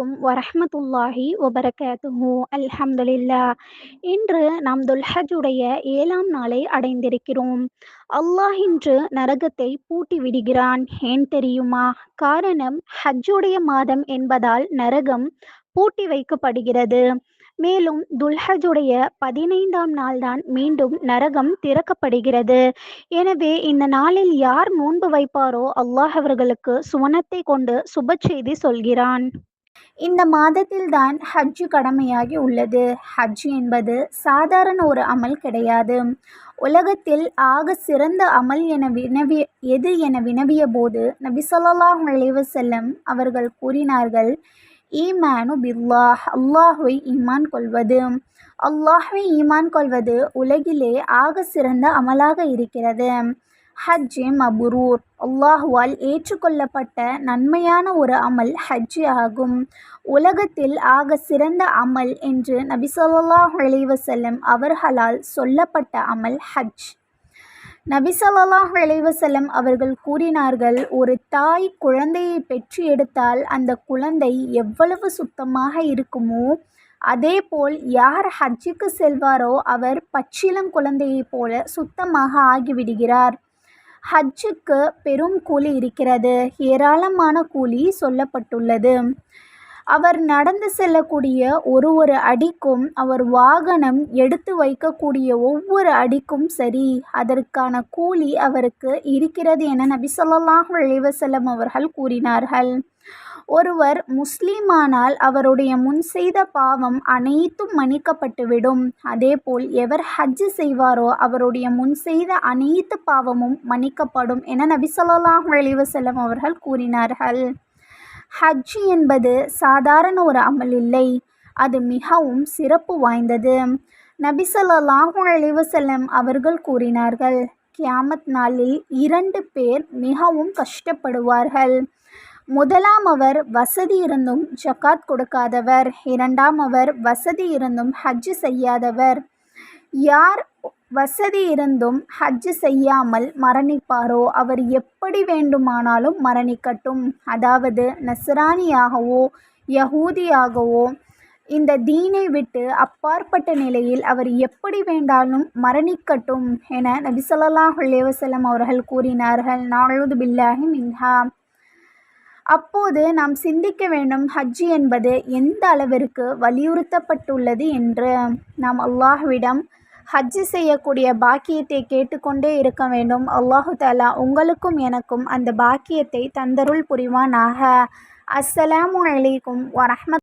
அலைக்கும் வரஹ்மத்துல்லாஹி வபரகாத்துஹு. அல்ஹம்துலில்லாஹ். இன்று நாம் துல்ஹஜ்ஜுடைய 7ஆம் நாளை அடைந்திருக்கிறோம். அல்லாஹ் இன்று நரகத்தை பூட்டி விடுகிறான். ஏன் தெரியுமா? காரணம், ஹஜ்ஜுடைய மாதம் என்பதால் நரகம் பூட்டி வைக்கப்படுகிறது. மேலும் துல்ஹஜ்ஜுடைய 15ஆம் நாள்தான் மீண்டும் நரகம் திறக்கப்படுகிறது. எனவே இந்த நாளில் யார் நோன்பு வைப்பாரோ அல்லாஹ் அவர்களுக்கு சுவனத்தை கொண்டு சுப செய்தி சொல்கிறான். இந்த மாதத்தில்தான் ஹஜ்ஜு கடமையாகி உள்ளது. ஹஜ் என்பது சாதாரண ஒரு அமல் கிடையாது. உலகத்தில் ஆக சிறந்த அமல் எது என வினவிய போது நபி ஸல்லல்லாஹு அலைஹி வஸல்லம் அவர்கள் கூறினார்கள், ஈமானு பில்லாஹ், அல்லாஹ்வை ஈமான் கொள்வது. அல்லாஹ்வை ஈமான் கொள்வது உலகிலே ஆக சிறந்த அமலாக இருக்கிறது. ஹஜ் மபுரூர், அல்லாஹ்வால் ஏற்றுக்கொள்ளப்பட்ட நன்மையான ஒரு அமல் ஹஜ் ஆகும். உலகத்தில் ஆக சிறந்த அமல் என்று நபி ஸல்லல்லாஹு அலைஹி வஸல்லம் அவர்களால் சொல்லப்பட்ட அமல் ஹஜ். நபி ஸல்லல்லாஹு அலைஹி வஸல்லம் அவர்கள் கூறினார்கள், ஒரு தாய் குழந்தையை பெற்று எடுத்தால் அந்த குழந்தை எவ்வளவு சுத்தமாக இருக்குமோ அதேபோல் யார் ஹஜ்ஜுக்கு செல்வாரோ அவர் பச்சிளம் குழந்தையைப் போல சுத்தமாக ஆகிவிடுகிறார். ஹஜ்ஜுக்கு பெரும் கூலி இருக்கிறது. ஏராளமான கூலி சொல்லப்பட்டுள்ளது. அவர் நடந்து செல்லக்கூடிய ஒரு அடிக்கும், அவர் வாகனம் எடுத்து வைக்கக்கூடிய ஒவ்வொரு அடிக்கும் சரி, அதற்கான கூலி அவருக்கு இருக்கிறது என நபி ஸல்லல்லாஹு அலைஹி வஸல்லம் அவர்கள் கூறினார்கள். ஒருவர் முஸ்லீமானால் அவருடைய முன் செய்த பாவம் அனைத்தும் மன்னிக்கப்பட்டுவிடும். அதேபோல் எவர் ஹஜ் செய்வாரோ அவருடைய முன் செய்த அனைத்து பாவமும் மன்னிக்கப்படும் என நபி ஸல்லல்லாஹு அலைஹி வஸல்லம் அவர்கள் கூறினார்கள். ஹஜ் என்பது சாதாரண ஒரு அமல் இல்லை, அது மிகவும் சிறப்பு வாய்ந்தது. நபி ஸல்லல்லாஹு அலைஹி வஸல்லம் அவர்கள் கூறினார்கள், கியாமத் நாளில் 2 பேர் மிகவும் கஷ்டப்படுவார்கள். முதலாமவர் வசதி இருந்தும் ஜகாத் கொடுக்காதவர். இரண்டாமவர் வசதி இருந்தும் ஹஜ் செய்யாதவர். யார் வசதி இருந்தும் ஹஜ் செய்யாமல் மரணிப்பாரோ அவர் எப்படி வேண்டுமானாலும் மரணிக்கட்டும், அதாவது நஸ்ரானியாகவோ யஹூதியாகவோ இந்த தீனை விட்டு அப்பாற்பட்ட நிலையில் அவர் எப்படி வேண்டாலும் மரணிக்கட்டும் என நபி ஸல்லல்லாஹு அலைஹி வஸல்லம் அவர்கள் கூறினார்கள். நஊது பில்லாஹி மின்ஹா. அப்போது நாம் சிந்திக்க வேண்டும், ஹஜ் என்பது எந்த அளவிற்கு வலியுறுத்தப்பட்டுள்ளது என்று. நாம் அல்லாஹ்விடம் ஹஜ் செய்யக்கூடிய பாக்கியத்தை கேட்டுக்கொண்டே இருக்க வேண்டும். அல்லாஹு தஆலா உங்களுக்கும் எனக்கும் அந்த பாக்கியத்தை தந்தருள் புரிவானாக. அஸ்ஸலாமு அலைக்கும் வரஹ்மத்துல்லாஹி